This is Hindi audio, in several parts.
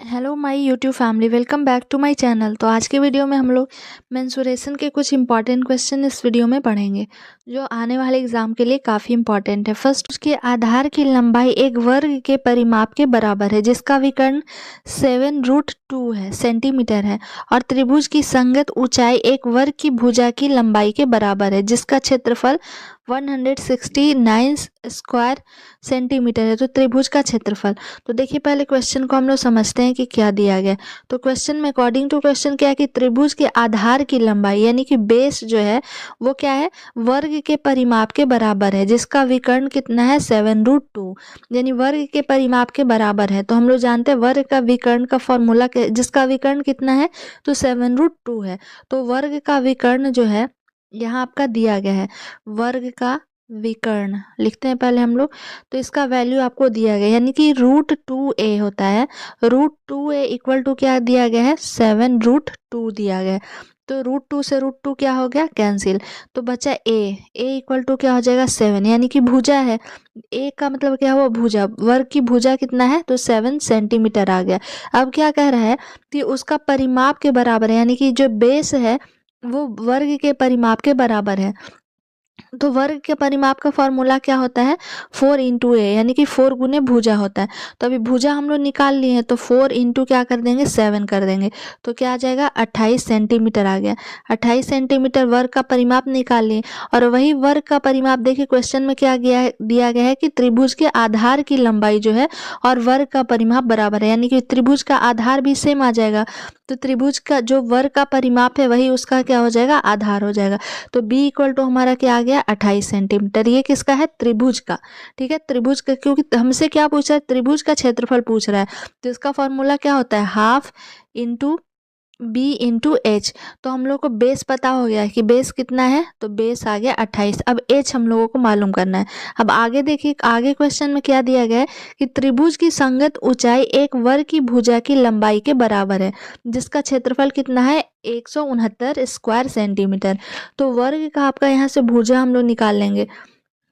Hello my YouTube family, welcome back to my channel. तो आज के वीडियो में हम लोग मेंसुरेशन के कुछ इंपॉर्टेंट क्वेश्चन इस वीडियो में पढ़ेंगे जो आने वाले एग्जाम के लिए काफ़ी इंपॉर्टेंट है। फर्स्ट, उसके आधार की लंबाई एक वर्ग के परिमाप के बराबर है जिसका विकर्ण 7√2 है सेंटीमीटर है, और त्रिभुज की संगत ऊंचाई एक वर्ग की भुजा की लंबाई के बराबर है जिसका क्षेत्रफल 169 स्क्वायर सेंटीमीटर है। तो त्रिभुज का क्षेत्रफल, तो देखिए पहले क्वेश्चन को हम लोग समझते हैं कि क्या दिया गया। तो क्वेश्चन में अकॉर्डिंग टू क्वेश्चन क्या है कि त्रिभुज के आधार की लंबाई यानी कि बेस जो है वो क्या है, वर्ग के परिमाप के बराबर है जिसका विकर्ण कितना है 7√2, यानी वर्ग के परिमाप के बराबर है। तो हम लोग जानते हैं वर्ग का विकर्ण का फॉर्मूला जिसका विकर्ण कितना है तो 7√2 है। तो वर्ग का विकर्ण जो है यहाँ आपका दिया गया है, वर्ग का विकर्ण लिखते हैं पहले हम लोग। तो इसका वैल्यू आपको दिया गया यानी कि √2a होता है। √2a इक्वल टू क्या दिया गया है 7√2 दिया गया है। तो √2 से √2 क्या हो गया कैंसिल, तो बचा a इक्वल टू क्या हो जाएगा 7, यानी कि भुजा है। a का मतलब क्या हुआ भुजा, वर्ग की भुजा कितना है तो 7 सेंटीमीटर आ गया। अब क्या कह रहा है कि उसका परिमाप के बराबर है, यानी कि जो बेस है वो वर्ग के परिमाप के बराबर है। तो वर्ग के परिमाप का फॉर्मूला क्या होता है 4 × a, यानी कि 4 गुने भुजा होता है। तो अभी भुजा हम लोग निकाल लिए हैं तो 4 × क्या कर देंगे 7 कर देंगे, तो क्या आ जाएगा 28 सेंटीमीटर आ गया। 28 सेंटीमीटर वर्ग का परिमाप निकाल लिए। और वही वर्ग का परिमाप देखिए क्वेश्चन में क्या दिया गया है कि त्रिभुज के आधार की लंबाई जो है और वर्ग का परिमाप बराबर है, यानी कि त्रिभुज का आधार भी सेम आ जाएगा। तो त्रिभुज का जो वर्ग का परिमाप है वही उसका क्या हो जाएगा आधार हो जाएगा। तो b इक्वल टू हमारा क्या आ गया 28 सेंटीमीटर। ये किसका है त्रिभुज का, ठीक है त्रिभुज का, क्योंकि हमसे क्या पूछ रहा है त्रिभुज का क्षेत्रफल पूछ रहा है। तो इसका फॉर्मूला क्या होता है हाफ इंटू b/h। तो हम लोग को बेस पता हो गया कि बेस कितना है, तो बेस आ गया 28। अब h हम लोगों को मालूम करना है। अब आगे देखिए, आगे क्वेश्चन में क्या दिया गया है कि त्रिभुज की संगत ऊंचाई एक वर्ग की भुजा की लंबाई के बराबर है जिसका क्षेत्रफल कितना है 169 स्क्वायर सेंटीमीटर। तो वर्ग का आपका यहाँ से भुजा हम लोग निकाल लेंगे,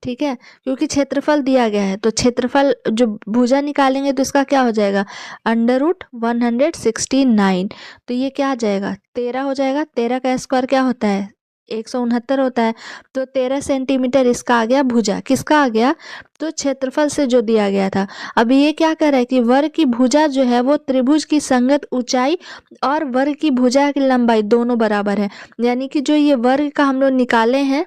ठीक है, क्योंकि क्षेत्रफल दिया गया है। तो क्षेत्रफल जो भुजा निकालेंगे तो इसका क्या हो जाएगा √169। तो ये क्या आ जाएगा 13 हो जाएगा। 13 का स्क्वायर क्या होता है 169 होता है। तो 13 सेंटीमीटर इसका आ गया भुजा, किसका आ गया तो क्षेत्रफल से जो दिया गया था। अब ये क्या कर रहा है कि वर्ग की भुजा जो है वो त्रिभुज की संगत ऊंचाई और वर्ग की भुजा की लंबाई दोनों बराबर है, यानी कि जो ये वर्ग का हम लोग निकाले हैं,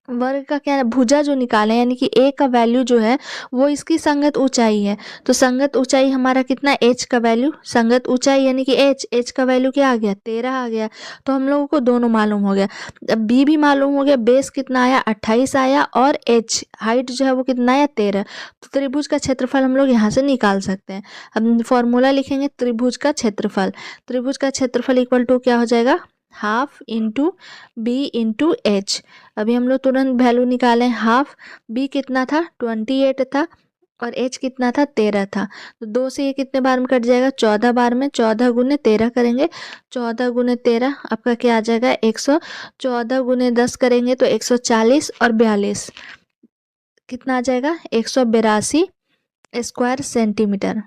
वर्ग का क्या है भुजा जो निकाले यानी कि a का वैल्यू जो है वो इसकी संगत ऊंचाई है। तो संगत ऊंचाई हमारा कितना h का वैल्यू, संगत ऊंचाई यानी कि h का वैल्यू क्या आ गया 13 आ गया। तो हम लोगों को दोनों मालूम हो गया। अब b भी मालूम हो गया, बेस कितना आया 28 आया और h हाइट जो है वो कितना आया 13। तो त्रिभुज का क्षेत्रफल हम लोग यहाँ से निकाल सकते हैं। अब फॉर्मूला लिखेंगे त्रिभुज का क्षेत्रफल। त्रिभुज का क्षेत्रफल इक्वल टू क्या हो जाएगा हाफ इंटू b/h। अभी हम लोग तुरंत वैल्यू निकालें, हाफ b कितना था 28 था और h कितना था 13 था। तो 2 से ये कितने बार में कट जाएगा 14 बार में, 14 × 13 करेंगे, 14 × 13 आपका क्या आ जाएगा 114 × 10 करेंगे तो 140 और 42 कितना आ जाएगा 182 स्क्वायर सेंटीमीटर।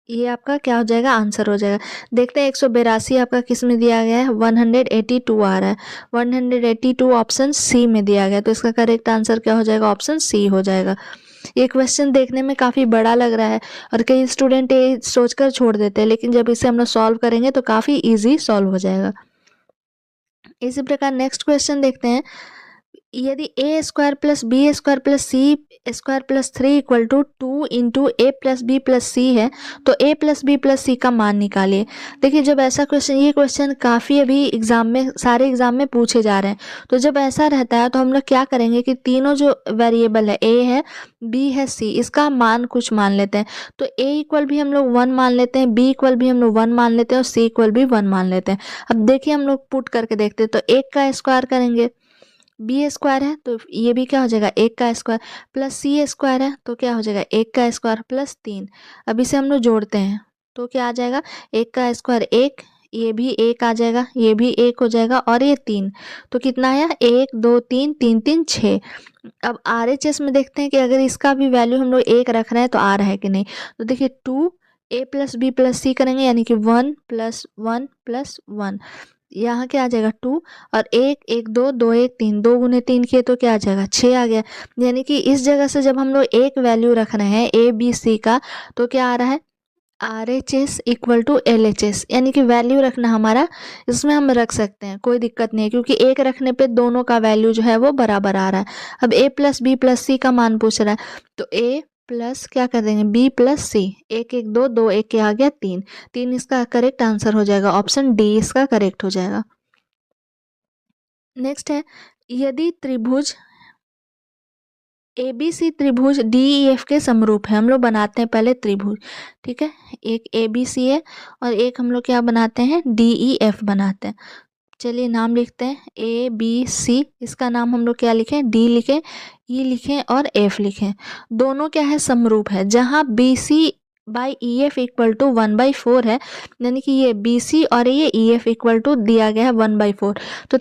ये आपका क्या हो जाएगा आंसर हो जाएगा। देखते हैं 182 आपका किस में दिया गया है 182 आ रहा है, 182 ऑप्शन सी में दिया गया है। तो इसका करेक्ट आंसर क्या हो जाएगा ऑप्शन सी हो जाएगा। ये क्वेश्चन देखने में काफ़ी बड़ा लग रहा है और कई स्टूडेंट ये सोचकर छोड़ देते हैं, लेकिन जब इसे हम लोग सॉल्व करेंगे तो काफ़ी ईजी सॉल्व हो जाएगा। इसी प्रकार नेक्स्ट क्वेश्चन देखते हैं, यदि a² + b² + c² + 3 = 2 × a + b + c है तो a + b + c का मान निकालिए। देखिए जब ऐसा क्वेश्चन, ये क्वेश्चन काफ़ी अभी एग्जाम में सारे एग्जाम में पूछे जा रहे हैं। तो जब ऐसा रहता है तो हम लोग क्या करेंगे कि तीनों जो वेरिएबल है a है b है c, इसका मान कुछ मान लेते हैं। तो a इक्वल भी हम लोग 1 मान लेते हैं, b इक्वल भी हम लोग 1 मान लेते हैं और c इक्वल भी 1 मान लेते हैं। अब देखिए हम लोग पुट करके देखते हैं, तो 1 का स्क्वायर करेंगे, b² है तो ये भी क्या हो जाएगा 1 का स्क्वायर, प्लस c² है तो क्या हो जाएगा 1 का स्क्वायर प्लस 3। अब इसे हम लोग जोड़ते हैं तो क्या आ जाएगा 1 का स्क्वायर 1, ये भी 1 आ जाएगा, ये भी 1 हो जाएगा और ये 3। तो कितना आया 1 2 3 3 3 6। अब RHS में देखते हैं कि अगर इसका भी वैल्यू हम लोग 1 रख रहे हैं तो आ रहा है कि नहीं। तो देखिए 2 a प्लस बी प्लस सी करेंगे यानी कि 1 + 1 + 1, यहाँ क्या आ जाएगा 2, और 1 1 2 2 1 3, 2 × 3 किए तो क्या आ जाएगा 6 आ गया। यानी कि इस जगह से जब हम लोग एक वैल्यू रख रहे हैं ए बी सी का, तो क्या आ रहा है RHS = LHS, यानी कि वैल्यू रखना हमारा इसमें हम रख सकते हैं, कोई दिक्कत नहीं है, क्योंकि एक रखने पे दोनों का वैल्यू जो है वो बराबर आ रहा है। अब a + b + c का मान पूछ रहा है, तो a प्लस क्या कर देंगे b + c, 1 1 2 2 1 क्या आ गया 3, 3 इसका करेक्ट आंसर हो जाएगा, ऑप्शन डी इसका करेक्ट हो जाएगा। नेक्स्ट है, यदि त्रिभुज ABC त्रिभुज DEF के समरूप है, हम लोग बनाते हैं पहले त्रिभुज, ठीक है, एक ABC है और एक हम लोग क्या बनाते हैं DEF बनाते हैं। चलिए नाम लिखते हैं ABC, इसका नाम हम लोग क्या लिखें D लिखें, E लिखें और F लिखें। दोनों क्या है समरूप है, जहाँ BC/EF = 1/4 है, यानी कि ये BC और ये EF = दिया गया है 1/4। तो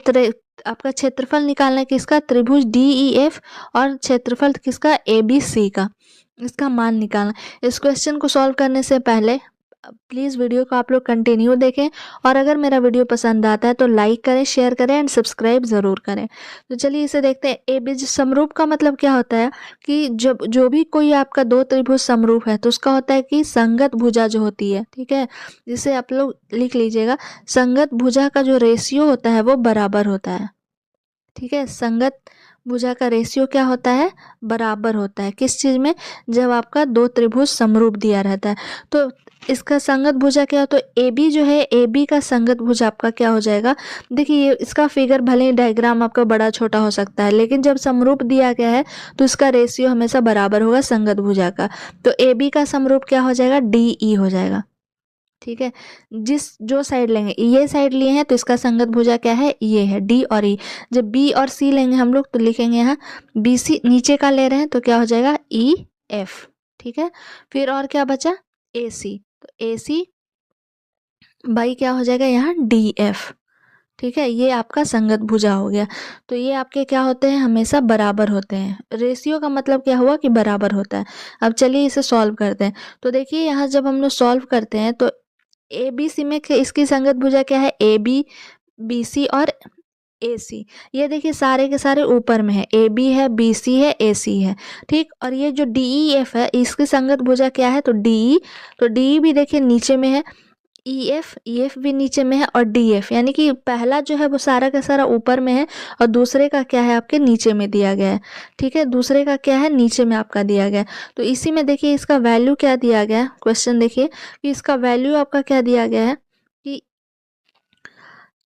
आपका क्षेत्रफल निकालना है किसका, त्रिभुज DEF, और क्षेत्रफल किसका ABC का, इसका मान निकालना। इस क्वेश्चन को सॉल्व करने से पहले प्लीज़ वीडियो को आप लोग कंटिन्यू देखें, और अगर मेरा वीडियो पसंद आता है तो लाइक करें, शेयर करें एंड सब्सक्राइब ज़रूर करें। तो चलिए इसे देखते हैं। एबीसी समरूप का मतलब क्या होता है कि जब जो भी कोई आपका दो त्रिभुज समरूप है तो उसका होता है कि संगत भुजा जो होती है, ठीक है, जिसे आप लोग लिख लीजिएगा, संगत भुजा का जो रेशियो होता है वो बराबर होता है, ठीक है। संगत भुजा का रेशियो क्या होता है, बराबर होता है, किस चीज़ में, जब आपका दो त्रिभुज समरूप दिया रहता है। तो इसका संगत भुजा क्या हो, तो ए बी जो है, ए बी का संगत भुजा आपका क्या हो जाएगा, देखिए ये इसका फिगर भले ही डायग्राम आपका बड़ा छोटा हो सकता है, लेकिन जब समरूप दिया गया है तो इसका रेशियो हमेशा बराबर होगा संगत भुजा का। तो ए बी का समरूप क्या हो जाएगा, डी ई हो जाएगा, ठीक है। जिस जो साइड लेंगे, ये साइड लिए हैं तो इसका संगत भुजा क्या है, ये है डी और ई। जब बी और सी लेंगे हम लोग तो लिखेंगे यहाँ बी सी, नीचे का ले रहे हैं तो क्या हो जाएगा ई एफ, ठीक है। फिर और क्या बचा, ए सी, तो ए सी बाई क्या हो जाएगा यहाँ डी एफ, ठीक है। ये आपका संगत भुजा हो गया। तो ये आपके क्या होते हैं, हमेशा बराबर होते हैं। रेशियो का मतलब क्या हुआ कि बराबर होता है। अब चलिए इसे सॉल्व करते हैं। तो देखिए यहाँ जब हम लोग सॉल्व करते हैं तो ए बी सी में इसकी संगत भुजा क्या है, ए बी, बी सी और ए सी। ये देखिए सारे के सारे ऊपर में है, ए बी है, बी सी है, ए सी है, ठीक। और ये जो डी ई एफ है, इसकी संगत भुजा क्या है, तो डी ई, तो डी ई भी देखिए नीचे में है, ई एफ भी नीचे में है, और डी एफ, यानी कि पहला जो है वो सारा का सारा ऊपर में है और दूसरे का क्या है आपके नीचे में दिया गया है, ठीक है। दूसरे का क्या है, नीचे में आपका दिया गया है। तो इसी में देखिए इसका वैल्यू क्या दिया गया है, क्वेश्चन देखिए कि इसका वैल्यू आपका क्या दिया गया है कि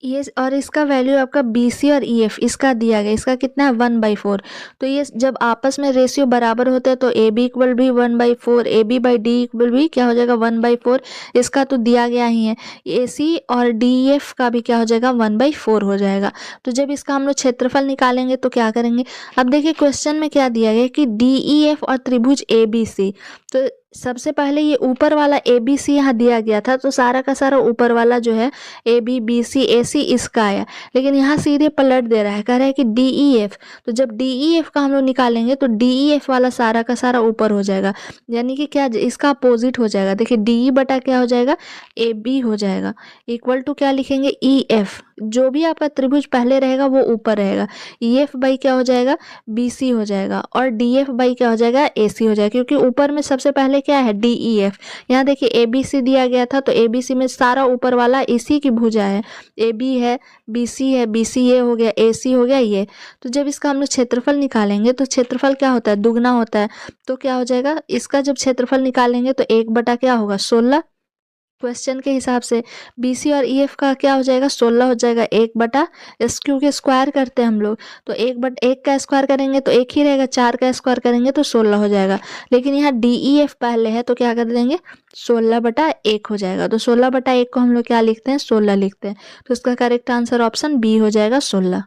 ये, और इसका वैल्यू आपका बी सी और ई एफ इसका दिया गया, इसका कितना है 1/4। तो ये जब आपस में रेशियो बराबर होते हैं तो ए बी इक्वल भी 1/4, A B by D equal भी क्या हो जाएगा 1/4, इसका तो दिया गया ही है। ए सी और डी एफ का भी क्या हो जाएगा 1/4 हो जाएगा। तो जब इसका हम लोग क्षेत्रफल निकालेंगे तो क्या करेंगे, अब देखिए क्वेश्चन में क्या दिया गया कि डी ई एफ और त्रिभुज ए बी सी। तो सबसे पहले ये ऊपर वाला ए बी सी यहाँ दिया गया था, तो सारा का सारा ऊपर वाला जो है ए बी बी सी ए सी इसका आया, लेकिन यहाँ सीधे पलट दे रहा है, कह रहा है कि डी ई एफ। तो जब डी ई एफ का हम लोग निकालेंगे तो डी ई एफ वाला सारा का सारा ऊपर हो जाएगा, यानी कि क्या इसका अपोजिट हो जाएगा। देखिए डी ई बटा क्या हो जाएगा, ए बी हो जाएगा, इक्वल टू क्या लिखेंगे ई एफ, जो भी आपका त्रिभुज पहले रहेगा वो ऊपर रहेगा। ई एफ बाई क्या हो जाएगा, बी सी हो जाएगा, और डी एफ बाई क्या हो जाएगा, ए सी हो जाएगा, क्योंकि ऊपर में सबसे पहले क्या है डी ई एफ। यहाँ देखिए ए बी सी दिया गया था, तो ए बी सी में सारा ऊपर वाला इसी की भुजा है, ए बी है, बी सी है, बी सी ये हो गया, ए सी हो गया ये। तो जब इसका हम लोग क्षेत्रफल निकालेंगे तो क्षेत्रफल क्या होता है, दुगना होता है। तो क्या हो जाएगा, इसका जब क्षेत्रफल निकालेंगे तो 1 बटा क्या होगा 16, क्वेश्चन के हिसाब से बी सी और ई एफ का क्या हो जाएगा 16 हो जाएगा, 1 बटा इस, क्योंकि स्क्वायर करते हैं हम लोग, तो 1 का स्क्वायर करेंगे तो 1 ही रहेगा, 4 का स्क्वायर करेंगे तो 16 हो जाएगा। लेकिन यहाँ डी ई एफ पहले है तो क्या कर देंगे 16/1 हो जाएगा। तो 16/1 को हम लोग क्या लिखते हैं 16 लिखते हैं। तो इसका करेक्ट आंसर ऑप्शन बी हो जाएगा 16।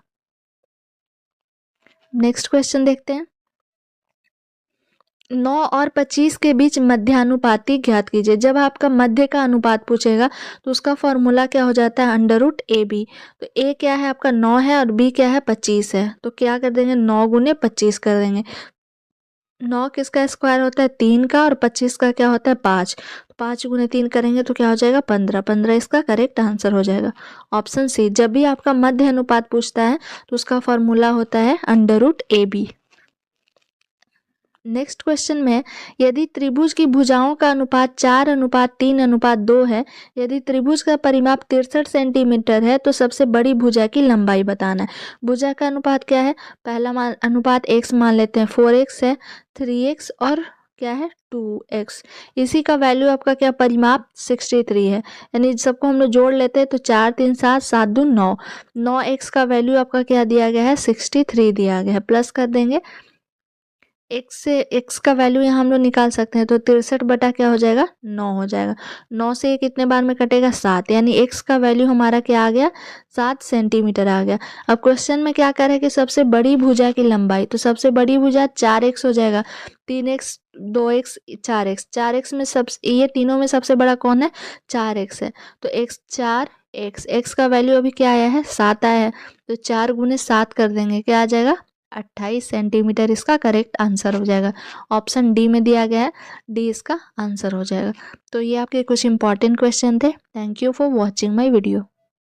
नेक्स्ट क्वेश्चन देखते हैं। 9 और 25 के बीच मध्यानुपाती ज्ञात कीजिए। जब आपका मध्य का अनुपात पूछेगा तो उसका फॉर्मूला क्या हो जाता है √AB। तो A क्या है आपका 9 है और B क्या है 25 है, तो क्या कर देंगे 9 × 25 कर देंगे। 9 किसका स्क्वायर होता है 3 का, और 25 का क्या होता है 5। तो 5 गुने 3 करेंगे तो क्या हो जाएगा 15। 15 इसका करेक्ट आंसर हो जाएगा। ऑप्शन सी, जब भी आपका मध्य अनुपात पूछता है तो उसका फॉर्मूला होता है √AB। नेक्स्ट क्वेश्चन में, यदि त्रिभुज की भुजाओं का अनुपात 4:3:2 है, यदि त्रिभुज का परिमाप 63 सेंटीमीटर है, तो सबसे बड़ी भुजा की लंबाई बताना है। भुजा का अनुपात क्या है, पहला अनुपात x मान लेते हैं, 4x है, 3x और क्या है 2x। इसी का वैल्यू आपका क्या परिमाप 63 है, यानी सबको हम लोग जोड़ लेते हैं तो 4 3 7 7 2 9। 9x का वैल्यू आपका क्या दिया गया है 63 दिया गया है, प्लस कर देंगे। x से x का वैल्यू यहाँ हम लोग निकाल सकते हैं, तो 63 बटा क्या हो जाएगा 9 हो जाएगा। 9 से ये कितने बार में कटेगा 7, यानी x का वैल्यू हमारा क्या आ गया 7 सेंटीमीटर आ गया। अब क्वेश्चन में क्या करे कि सबसे बड़ी भुजा की लंबाई, तो सबसे बड़ी भुजा 4x हो जाएगा। 3x 2x 4x, 4x में सब ये तीनों में सबसे बड़ा कौन है 4x है, तो x 4x, x का वैल्यू अभी क्या आया है 7 आया है, तो 4 गुने 7 कर देंगे, क्या आ जाएगा 28 सेंटीमीटर इसका करेक्ट आंसर हो जाएगा। ऑप्शन डी में दिया गया है, डी इसका आंसर हो जाएगा। तो ये आपके कुछ इंपॉर्टेंट क्वेश्चन थे। Thank you for watching my video.